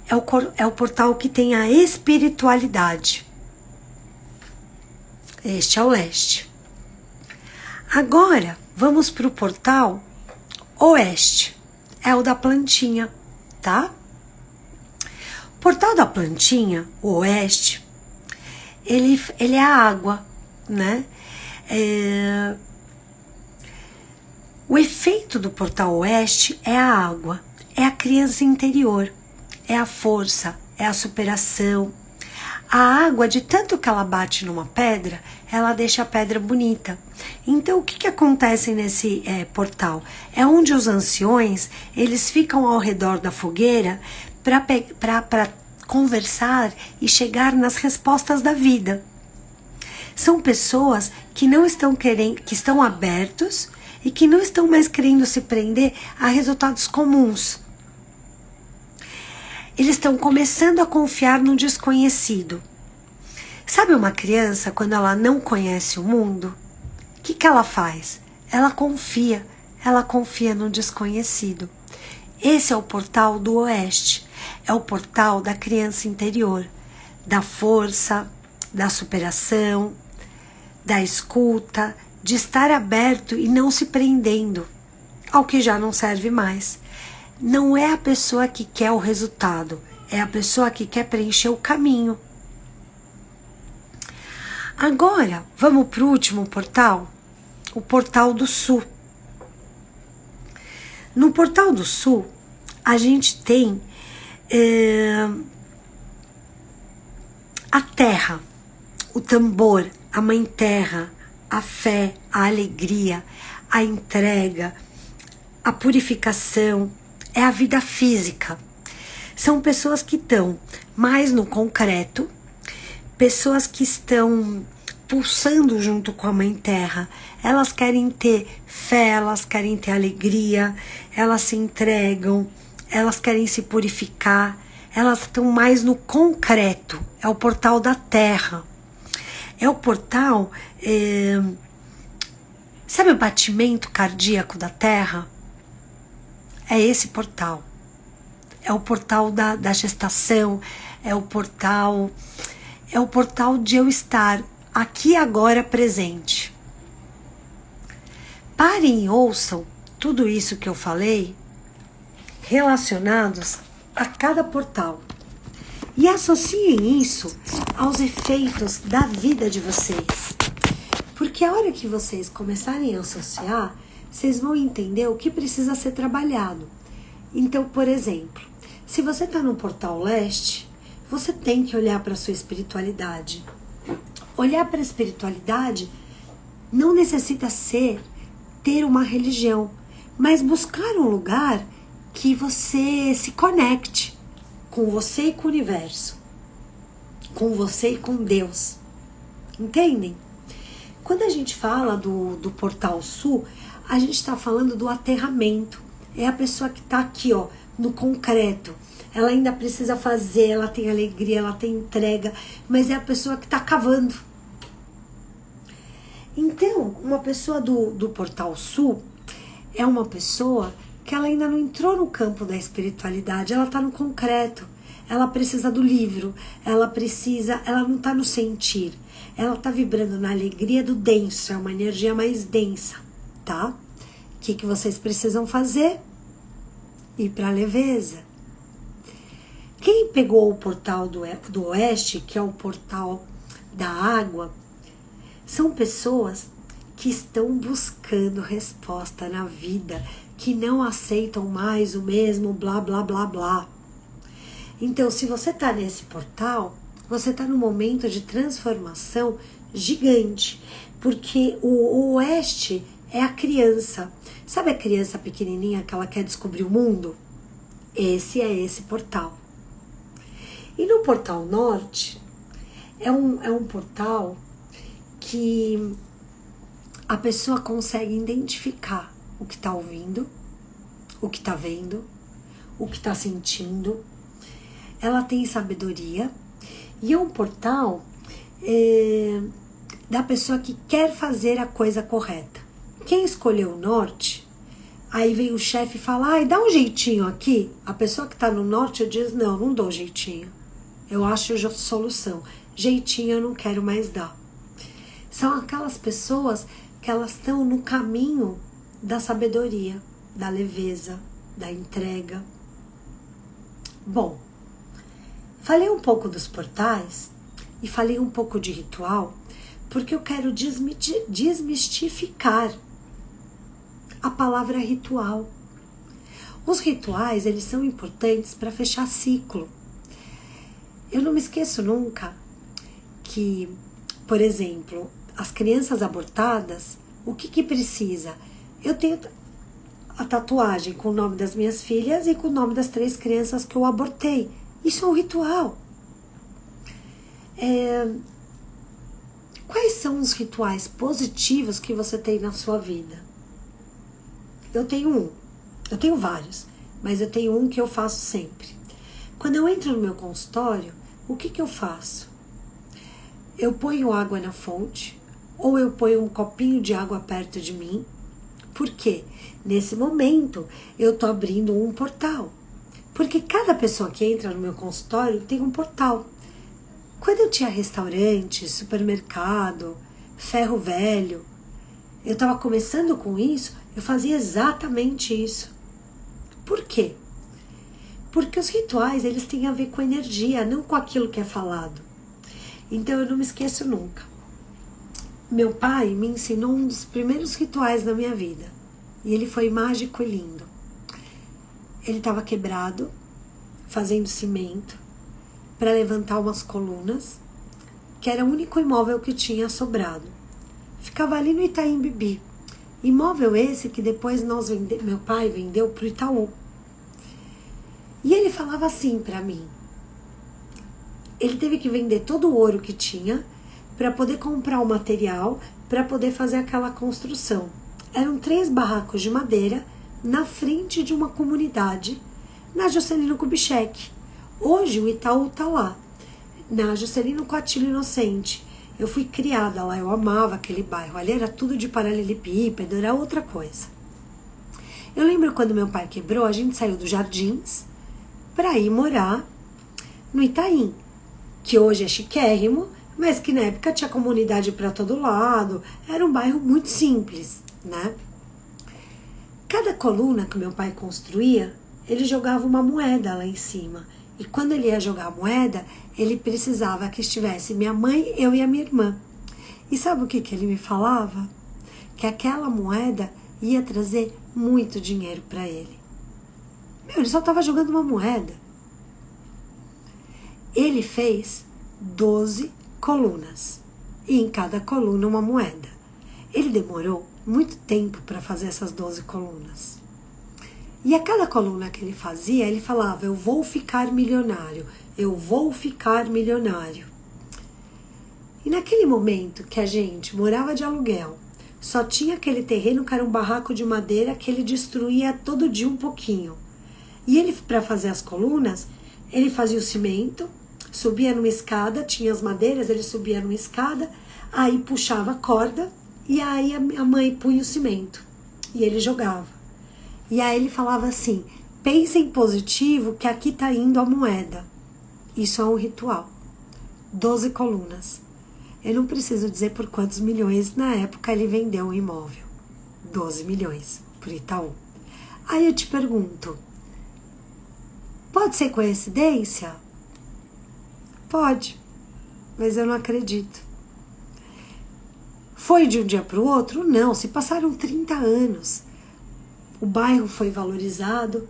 É o portal que tem a espiritualidade. Este é o leste. Agora, vamos para o portal oeste. É o da plantinha, tá? O portal da plantinha, o oeste, ele é a água, né? O efeito do portal oeste é a água, é a criança interior, é a força, é a superação. A água, de tanto que ela bate numa pedra, ela deixa a pedra bonita. Então, o que acontece nesse portal? É onde os anciões, eles ficam ao redor da fogueira para conversar e chegar nas respostas da vida. São pessoas que não estão querendo, que estão abertos e que não estão mais querendo se prender a resultados comuns. Eles estão começando a confiar no desconhecido. Sabe uma criança, quando ela não conhece o mundo, o que ela faz? Ela confia no desconhecido. Esse é o portal do oeste, é o portal da criança interior, da força, da superação, da escuta, de estar aberto e não se prendendo ao que já não serve mais. Não é a pessoa que quer o resultado, é a pessoa que quer preencher o caminho. Agora, vamos para o último portal, o portal do sul. No portal do sul, a gente tem a terra, o tambor, a mãe terra, a fé, a alegria, a entrega, a purificação, é a vida física. São pessoas que estão mais no concreto, pessoas que estão pulsando junto com a mãe terra. Elas querem ter fé, elas querem ter alegria, elas se entregam, elas querem se purificar, elas estão mais no concreto. É o portal da terra. É o portal Sabe o batimento cardíaco da Terra? É esse portal. É o portal da gestação, é o portal de eu estar aqui agora presente. Parem e ouçam tudo isso que eu falei relacionados a cada portal. E associem isso aos efeitos da vida de vocês. Porque a hora que vocês começarem a associar, vocês vão entender o que precisa ser trabalhado. Então, por exemplo, se você está no portal leste, você tem que olhar para a sua espiritualidade. Olhar para a espiritualidade não necessita ter uma religião, mas buscar um lugar que você se conecte com você e com o universo, com você e com Deus. Entendem? Quando a gente fala do portal sul, a gente está falando do aterramento. É a pessoa que está aqui, ó, no concreto. Ela ainda precisa fazer, ela tem alegria, ela tem entrega, mas é a pessoa que está cavando. Então, uma pessoa do portal sul é uma pessoa que ela ainda não entrou no campo da espiritualidade, ela está no concreto. Ela precisa do livro, ela não está no sentir, ela está vibrando na alegria do denso, é uma energia mais densa, tá? O que vocês precisam fazer? Ir para a leveza. Quem pegou o portal do oeste, que é o portal da água, são pessoas que estão buscando resposta na vida, que não aceitam mais o mesmo blá, blá, blá, blá. Então, se você está nesse portal, você está num momento de transformação gigante, porque o oeste é a criança. Sabe a criança pequenininha que ela quer descobrir o mundo? Esse é esse portal. E no portal norte, é um portal que a pessoa consegue identificar o que está ouvindo, o que está vendo, o que está sentindo. Ela tem sabedoria e é um portal da pessoa que quer fazer a coisa correta. Quem escolheu o norte, aí vem o chefe e fala, ai, dá um jeitinho aqui. A pessoa que está no norte diz, não dou jeitinho. Eu acho solução. Jeitinho eu não quero mais dar. São aquelas pessoas que elas estão no caminho da sabedoria, da leveza, da entrega. Bom, falei um pouco dos portais e falei um pouco de ritual, porque eu quero desmistificar a palavra ritual. Os rituais, eles são importantes para fechar ciclo. Eu não me esqueço nunca que, por exemplo, as crianças abortadas, o que precisa? Eu tenho a tatuagem com o nome das minhas filhas e com o nome das 3 crianças que eu abortei. Isso é um ritual. Quais são os rituais positivos que você tem na sua vida? Eu tenho vários, mas eu tenho um que eu faço sempre. Quando eu entro no meu consultório, o que eu faço? Eu ponho água na fonte, ou eu ponho um copinho de água perto de mim. Por quê? Nesse momento, eu estou abrindo um portal. Porque cada pessoa que entra no meu consultório tem um portal. Quando eu tinha restaurante, supermercado, ferro velho, eu estava começando com isso, eu fazia exatamente isso. Por quê? Porque os rituais, eles têm a ver com energia, não com aquilo que é falado. Então eu não me esqueço nunca. Meu pai me ensinou um dos primeiros rituais da minha vida. E ele foi mágico e lindo. Ele estava quebrado, fazendo cimento, para levantar umas colunas, que era o único imóvel que tinha sobrado. Ficava ali no Itaim Bibi. Imóvel esse que depois meu pai vendeu para o Itaú. E ele falava assim para mim. Ele teve que vender todo o ouro que tinha para poder comprar o material, para poder fazer aquela construção. Eram 3 barracos de madeira na frente de uma comunidade, na Juscelino Kubitschek. Hoje o Itaú está lá, na Juscelino Coatilho Inocente. Eu fui criada lá, eu amava aquele bairro. Ali era tudo de paralelepípedo, era outra coisa. Eu lembro quando meu pai quebrou, a gente saiu dos Jardins para ir morar no Itaim, que hoje é chiquérrimo, mas que na época tinha comunidade para todo lado. Era um bairro muito simples, né? Cada coluna que meu pai construía, ele jogava uma moeda lá em cima. E quando ele ia jogar a moeda, ele precisava que estivesse minha mãe, eu e a minha irmã. E sabe o que ele me falava? Que aquela moeda ia trazer muito dinheiro para ele. Ele só estava jogando uma moeda. Ele fez 12 colunas. E em cada coluna uma moeda. Ele demorou muito tempo para fazer essas 12 colunas. E a cada coluna que ele fazia, ele falava: eu vou ficar milionário, eu vou ficar milionário. E naquele momento que a gente morava de aluguel, só tinha aquele terreno que era um barraco de madeira que ele destruía todo dia um pouquinho. E ele, para fazer as colunas, ele fazia o cimento, subia numa escada, tinha as madeiras, ele subia numa escada, aí puxava a corda, e aí a mãe punha o cimento, e ele jogava. E aí ele falava assim: pensa em positivo que aqui tá indo a moeda. Isso é um ritual. 12 colunas. Eu não preciso dizer por quantos milhões na época ele vendeu um imóvel. 12 milhões por Itaú. Aí eu te pergunto, pode ser coincidência? Pode, mas eu não acredito. Foi de um dia para o outro? Não, se passaram 30 anos. O bairro foi valorizado,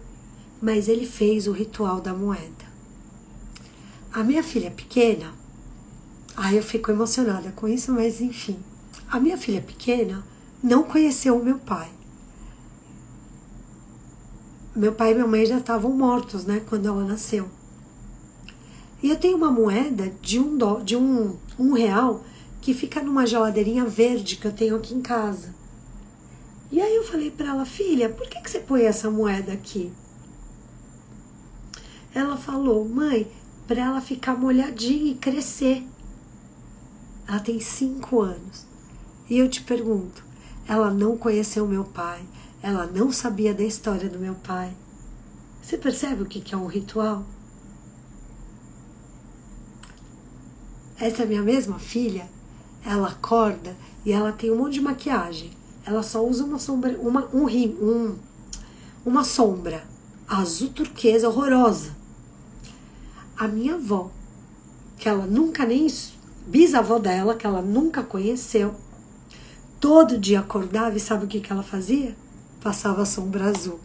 mas ele fez o ritual da moeda. A minha filha pequena, eu fico emocionada com isso, mas enfim. A minha filha pequena não conheceu o meu pai. Meu pai e minha mãe já estavam mortos, né, quando ela nasceu. E eu tenho uma moeda de um real que fica numa geladeirinha verde que eu tenho aqui em casa. E aí eu falei para ela: filha, por que você põe essa moeda aqui? Ela falou: mãe, para ela ficar molhadinha e crescer. Ela tem 5 anos. E eu te pergunto, ela não conheceu meu pai, ela não sabia da história do meu pai. Você percebe o que é um ritual? Essa minha mesma filha, ela acorda e ela tem um monte de maquiagem. Ela só usa uma sombra, uma sombra azul turquesa horrorosa. A minha avó, que ela nunca nem... bisavó dela, que ela nunca conheceu, todo dia acordava e sabe o que ela fazia? Passava sombra azul.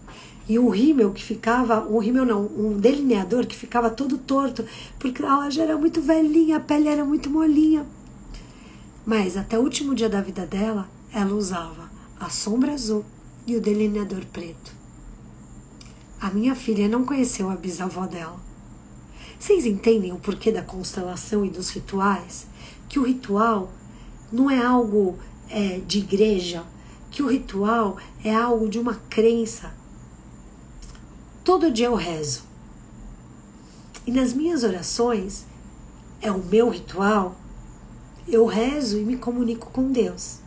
E um rímel que ficava, um delineador que ficava todo torto, porque ela já era muito velhinha, a pele era muito molinha. Mas até o último dia da vida dela, ela usava a sombra azul e o delineador preto. A minha filha não conheceu a bisavó dela. Vocês entendem o porquê da constelação e dos rituais? Que o ritual não é algo de igreja, que o ritual é algo de uma crença. Todo dia eu rezo. E nas minhas orações, é o meu ritual, eu rezo e me comunico com Deus.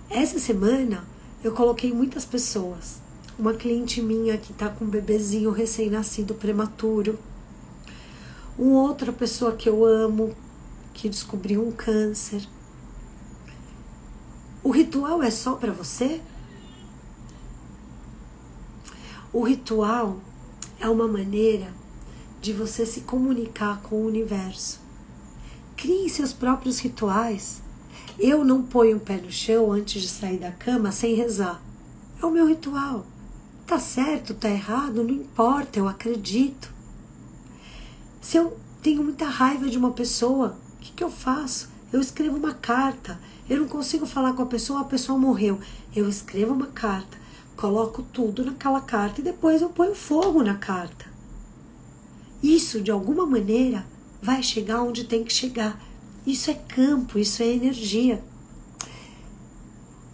Essa semana eu coloquei muitas pessoas. Uma cliente minha que está com um bebezinho recém-nascido prematuro. Uma outra pessoa que eu amo, que descobriu um câncer. O ritual é só para você? O ritual é uma maneira de você se comunicar com o universo. Crie seus próprios rituais. Eu não ponho o pé no chão antes de sair da cama sem rezar. É o meu ritual. Tá certo, tá errado, não importa, eu acredito. Se eu tenho muita raiva de uma pessoa, o que eu faço? Eu escrevo uma carta. Eu não consigo falar com a pessoa morreu. Eu escrevo uma carta, coloco tudo naquela carta e depois eu ponho fogo na carta. Isso, de alguma maneira, vai chegar onde tem que chegar. Isso é campo, isso é energia.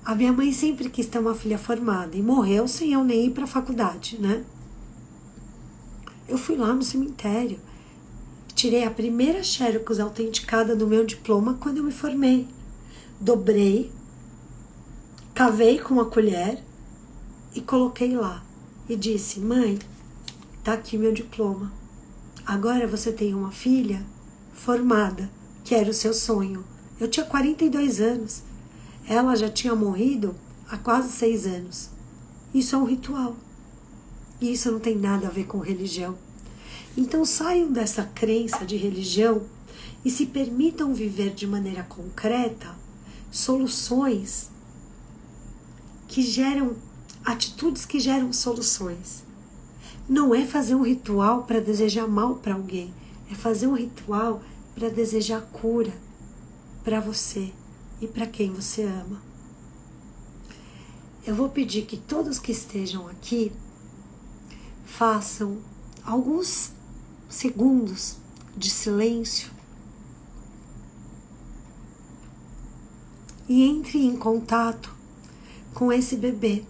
A minha mãe sempre quis ter uma filha formada e morreu sem eu nem ir para a faculdade, né? Eu fui lá no cemitério. tirei a primeira xerox autenticada do meu diploma quando eu me formei. Dobrei, cavei com uma colher e coloquei lá. E disse: mãe, tá aqui meu diploma. Agora você tem uma filha formada, que era o seu sonho. Eu tinha 42 anos. Ela já tinha morrido há quase 6 anos. Isso é um ritual. E isso não tem nada a ver com religião. Então saiam dessa crença de religião e se permitam viver de maneira concreta soluções que geram, atitudes que geram soluções. Não é fazer um ritual para desejar mal para alguém, é fazer um ritual para desejar cura para você e para quem você ama. Eu vou pedir que todos que estejam aqui façam alguns segundos de silêncio e entre em contato com esse bebê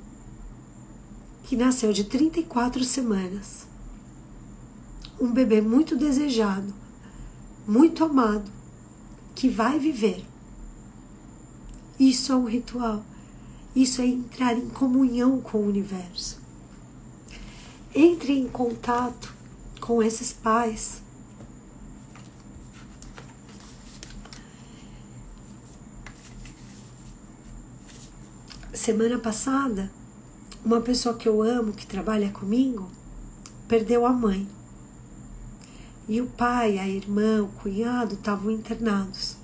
que nasceu de 34 semanas. Um bebê muito desejado, muito amado, que vai viver. Isso é um ritual. Isso é entrar em comunhão com o universo. Entre em contato com esses pais. Semana passada, uma pessoa que eu amo, que trabalha comigo, perdeu a mãe. E o pai, a irmã, o cunhado estavam internados.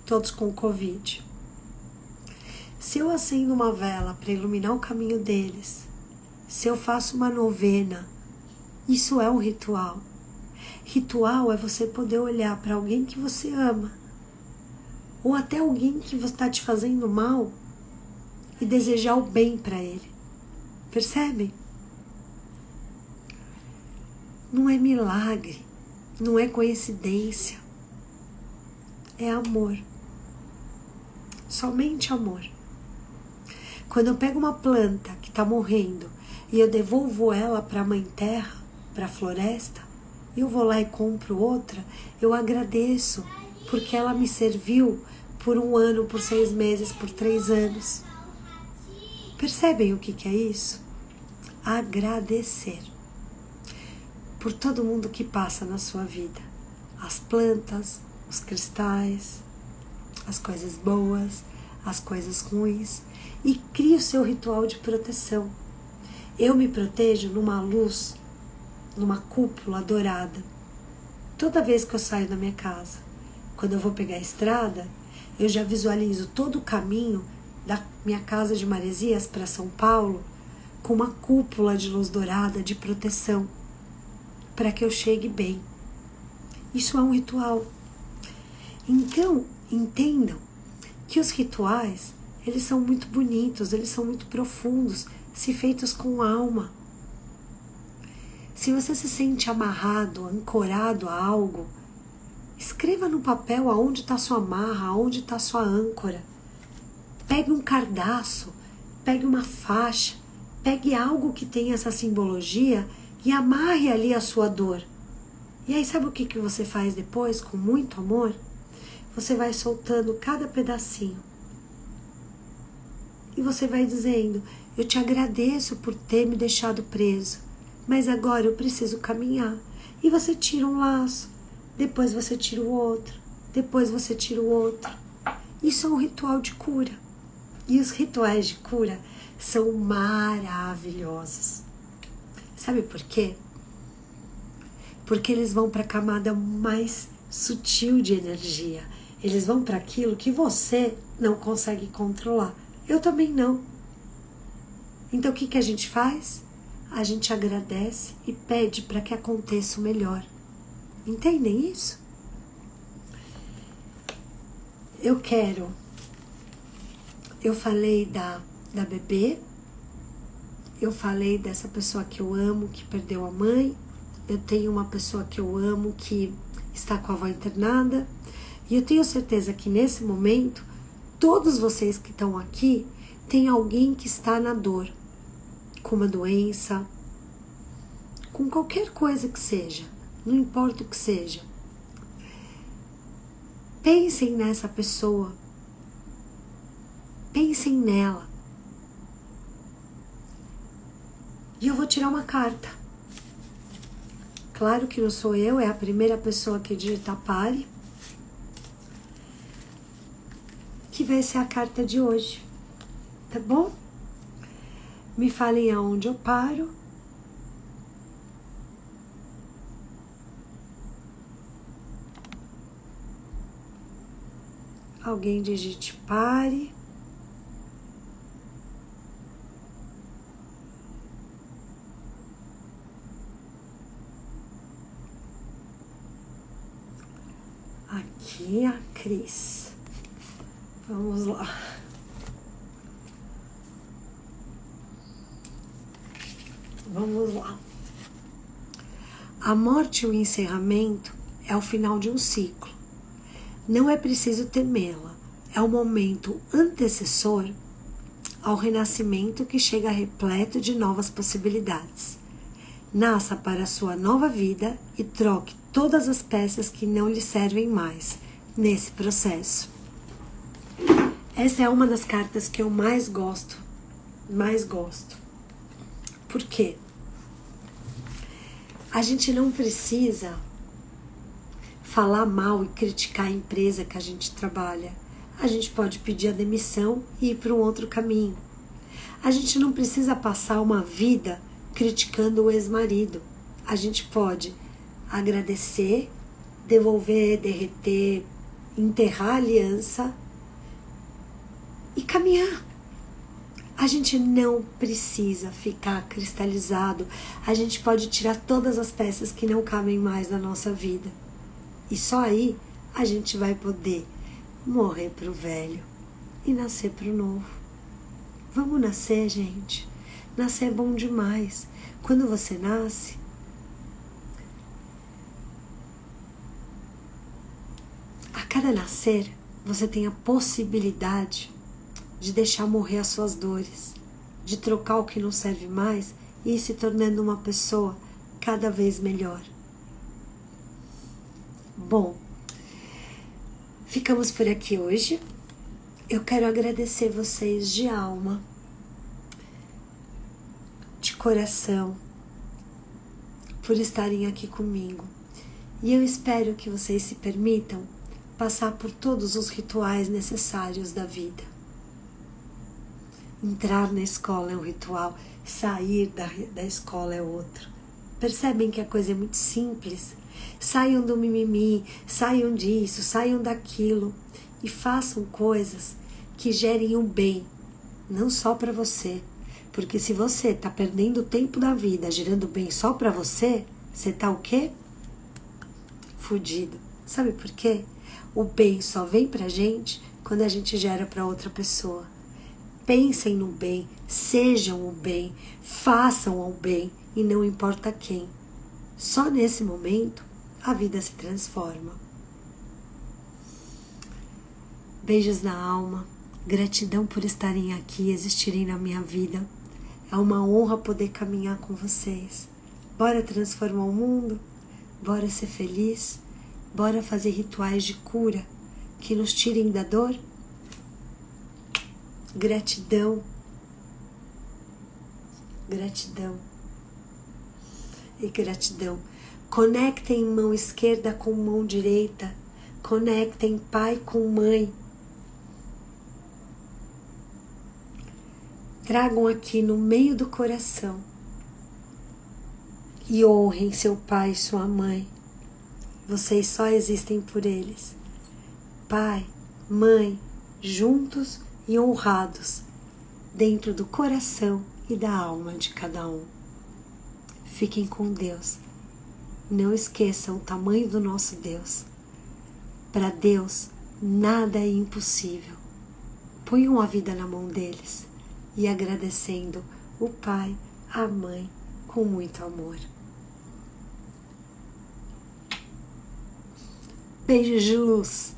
Todos com Covid. Se eu acendo uma vela para iluminar o caminho deles, se eu faço uma novena, isso é um ritual. Ritual é você poder olhar para alguém que você ama, ou até alguém que está te fazendo mal, e desejar o bem para ele. Percebem? Não é milagre, não é coincidência. É amor. Somente amor. Quando eu pego uma planta que está morrendo e eu devolvo ela para a mãe terra, para a floresta, e eu vou lá e compro outra, eu agradeço, porque ela me serviu por 1 ano, por 6 meses, por 3 anos. Percebem o que é isso? Agradecer por todo mundo que passa na sua vida. As plantas, os cristais, as coisas boas, as coisas ruins. E crie o seu ritual de proteção. Eu me protejo numa luz, numa cúpula dourada. Toda vez que eu saio da minha casa, quando eu vou pegar a estrada, eu já visualizo todo o caminho da minha casa de Maresias para São Paulo com uma cúpula de luz dourada de proteção para que eu chegue bem. Isso é um ritual. Então, entendam que os rituais, eles são muito bonitos, eles são muito profundos, se feitos com alma. Se você se sente amarrado, ancorado a algo, escreva no papel aonde está sua amarra, aonde está sua âncora. Pegue um cardaço, pegue uma faixa, pegue algo que tenha essa simbologia e amarre ali a sua dor. E aí sabe o que você faz depois, com muito amor? Você vai soltando cada pedacinho. E você vai dizendo: eu te agradeço por ter me deixado preso, mas agora eu preciso caminhar. E você tira um laço, depois você tira o outro, depois você tira o outro. Isso é um ritual de cura. E os rituais de cura são maravilhosos. Sabe por quê? Porque eles vão para a camada mais sutil de energia. Eles vão para aquilo que você não consegue controlar. Eu também não. Então o que a gente faz? A gente agradece e pede para que aconteça o melhor. Entendem isso? Eu falei da bebê, eu falei dessa pessoa que eu amo, que perdeu a mãe, eu tenho uma pessoa que eu amo que está com a avó internada, e eu tenho certeza que nesse momento, todos vocês que estão aqui, tem alguém que está na dor, com uma doença, com qualquer coisa que seja, não importa o que seja. Pensem nessa pessoa, pensem nela. E eu vou tirar uma carta. Claro que não sou eu, é a primeira pessoa que digita pare, que vai ser a carta de hoje, tá bom? Me falem aonde eu paro. Alguém digite pare. Aqui a Cris. Vamos lá. Vamos lá. A morte e o encerramento é o final de um ciclo. Não é preciso temê-la. É o momento antecessor ao renascimento que chega repleto de novas possibilidades. Nasça para a sua nova vida e troque todas as peças que não lhe servem mais nesse processo. Essa é uma das cartas que eu mais gosto. Por quê? A gente não precisa falar mal e criticar a empresa que a gente trabalha. A gente pode pedir a demissão e ir para um outro caminho. A gente não precisa passar uma vida criticando o ex-marido. A gente pode agradecer, devolver, derreter, enterrar a aliança e caminhar. A gente não precisa ficar cristalizado. A gente pode tirar todas as peças que não cabem mais na nossa vida. E só aí a gente vai poder morrer pro velho e nascer pro novo. Vamos nascer, gente. Nascer é bom demais. Quando você nasce, a cada nascer, você tem a possibilidade de deixar morrer as suas dores, de trocar o que não serve mais e ir se tornando uma pessoa cada vez melhor. Bom, ficamos por aqui hoje. Eu quero agradecer vocês de alma, de coração, por estarem aqui comigo. E eu espero que vocês se permitam passar por todos os rituais necessários da vida. Entrar na escola é um ritual, sair da escola é outro. Percebem que a coisa é muito simples? Saiam do mimimi, saiam disso, saiam daquilo e façam coisas que gerem um bem, não só para você. Porque se você está perdendo o tempo da vida gerando bem só para você, você está o quê? Fudido. Sabe por quê? O bem só vem pra gente quando a gente gera para outra pessoa. Pensem no bem, sejam o bem, façam o bem e não importa quem. Só nesse momento a vida se transforma. Beijos na alma, gratidão por estarem aqui, existirem na minha vida. É uma honra poder caminhar com vocês. Bora transformar o mundo? Bora ser feliz? Bora fazer rituais de cura que nos tirem da dor? Gratidão. Gratidão. E gratidão. Conectem mão esquerda com mão direita. Conectem pai com mãe. Tragam aqui no meio do coração e honrem seu pai e sua mãe. Vocês só existem por eles. Pai, mãe, juntos e honrados, dentro do coração e da alma de cada um. Fiquem com Deus. Não esqueçam o tamanho do nosso Deus. Para Deus, nada é impossível. Ponham a vida na mão deles e agradecendo o pai, a mãe, com muito amor. Beijos de luz.